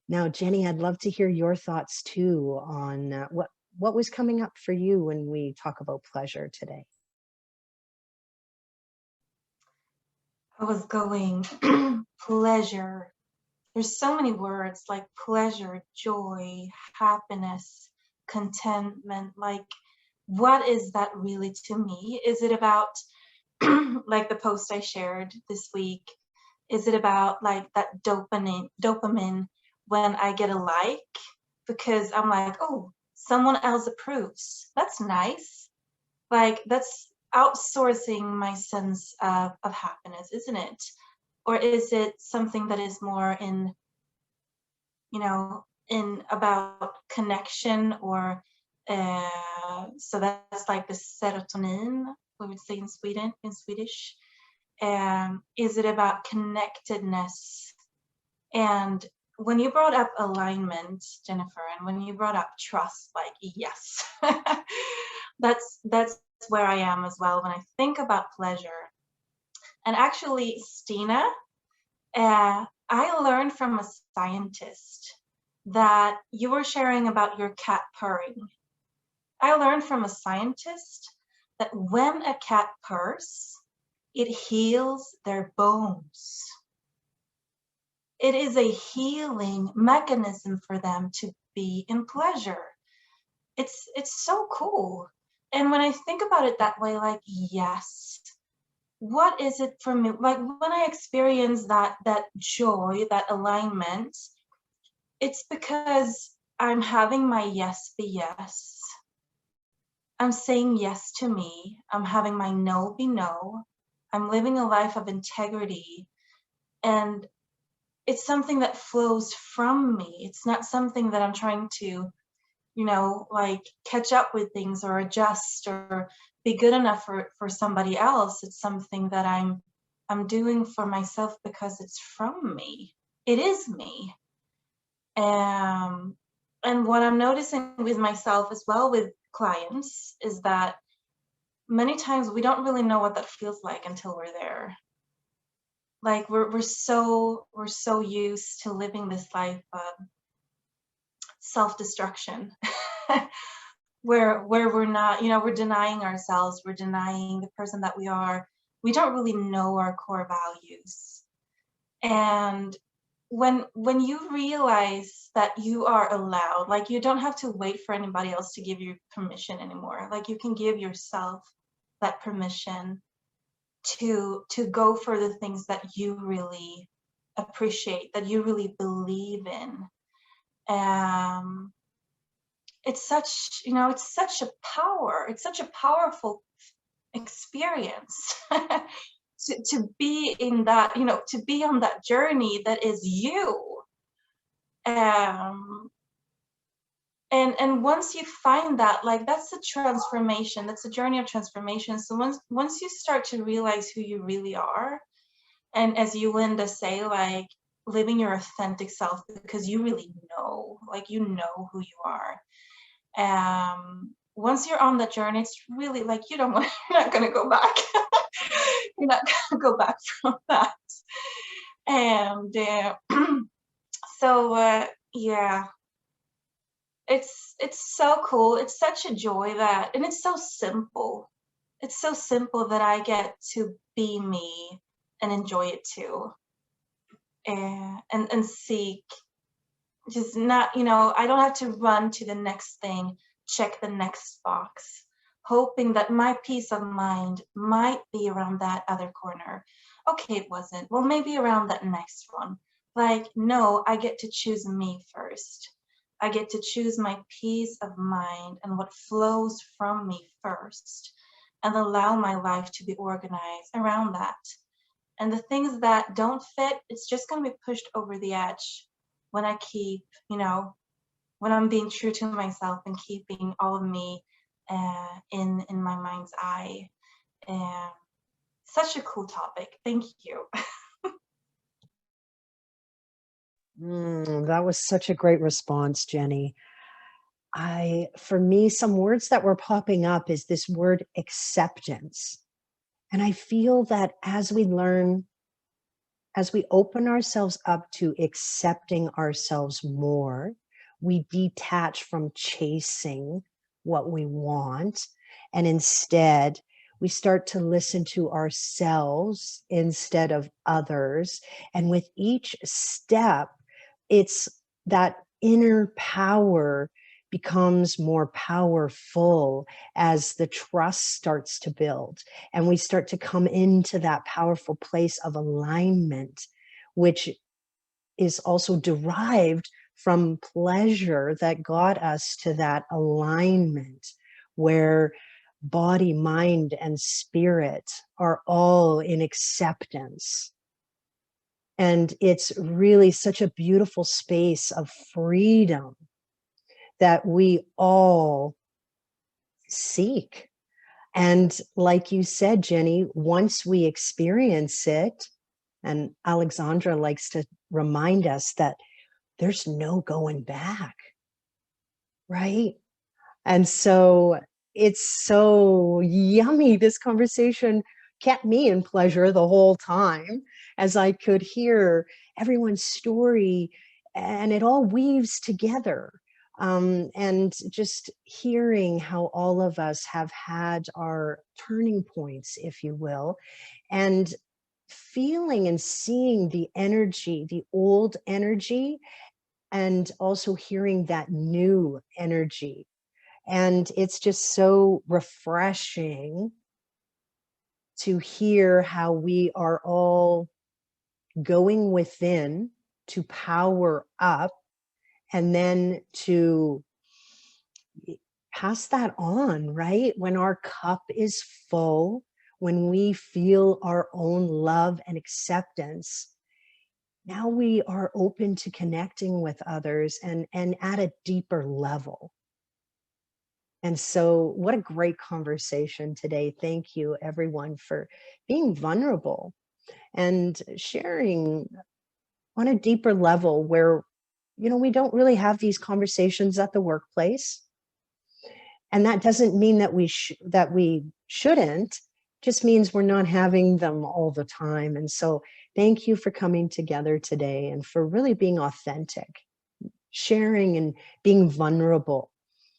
Now, Jenny, I'd love to hear your thoughts too on what was coming up for you when we talk about pleasure today. I was going, pleasure. There's so many words like pleasure, joy, happiness, contentment. Like, what is that really to me? Is it about, like the post I shared this week? Is it about like that dopamine when I get a like? Because I'm like, oh, someone else approves. That's nice. Like, that's outsourcing my sense of happiness, isn't it? Or is it something that is more in, in about connection, or so that's like the serotonin, we would say in Swedish. Is it about connectedness? And when you brought up alignment, Jennifer, and when you brought up trust, like, yes, that's where I am as well when I think about pleasure. And actually, Steena, I learned from a scientist that you were sharing about your cat purring. I learned from a scientist that when a cat purrs, it heals their bones. It is a healing mechanism for them to be in pleasure. It's so cool. And when I think about it that way, like, yes, what is it for me? Like, when I experience that joy, that alignment, it's because I'm having my yes be yes. I'm saying yes to me. I'm having my no be no. I'm living a life of integrity. And it's something that flows from me. It's not something that I'm trying to, like catch up with things or adjust or be good enough for somebody else. It's something that I'm doing for myself because it's from me. It is me. And what I'm noticing with myself as well with clients is that many times we don't really know what that feels like until we're there. Like, we're so used to living this life of self-destruction where we're not, we're denying ourselves, we're denying the person that we are. We don't really know our core values. And when you realize that you are allowed, like, you don't have to wait for anybody else to give you permission anymore. Like, you can give yourself that permission to go for the things that you really appreciate, that you really believe in. It's such, it's such a power. It's such a powerful experience to be in that, to be on that journey that is you. And once you find that, like, that's a transformation. That's a journey of transformation. So once you start to realize who you really are, and as you, Linda, say, like, living your authentic self because you really know, like, you know who you are. Once you're on that journey, it's really like you're not going to go back. You're not going to go back from that. And so yeah, it's so cool. It's such a joy that, and it's so simple. It's so simple that I get to be me and enjoy it too. And seek, just not, I don't have to run to the next thing, check the next box, hoping that my peace of mind might be around that other corner. Okay, it wasn't. Well, maybe around that next one. Like, no, I get to choose me first. I get to choose my peace of mind and what flows from me first, and allow my life to be organized around that. And the things that don't fit, it's just going to be pushed over the edge when I keep, when I'm being true to myself and keeping all of me in my mind's eye. Such a cool topic. Thank you. That was such a great response, Jenny. For me, some words that were popping up is this word acceptance. And I feel that as we learn as we open ourselves up to accepting ourselves more, we detach from chasing what we want, and instead we start to listen to ourselves instead of others. And with each step, it's that inner power becomes more powerful as the trust starts to build, and we start to come into that powerful place of alignment, which is also derived from pleasure that got us to that alignment where body, mind, and spirit are all in acceptance. And it's really such a beautiful space of freedom that we all seek. And like you said, Jenny, once we experience it, and Alexandra likes to remind us that there's no going back, right? And so it's so yummy. This conversation kept me in pleasure the whole time as I could hear everyone's story, and it all weaves together. And just hearing how all of us have had our turning points, if you will, and feeling and seeing the energy, the old energy, and also hearing that new energy. And it's just so refreshing to hear how we are all going within to power up, and then to pass that on, right? When our cup is full, when we feel our own love and acceptance, now we are open to connecting with others and at a deeper level. And so what a great conversation today. Thank you everyone for being vulnerable and sharing on a deeper level where, you know, we don't really have these conversations at the workplace. And that doesn't mean that we shouldn't, just means we're not having them all the time. And so thank you for coming together today and for really being authentic, sharing and being vulnerable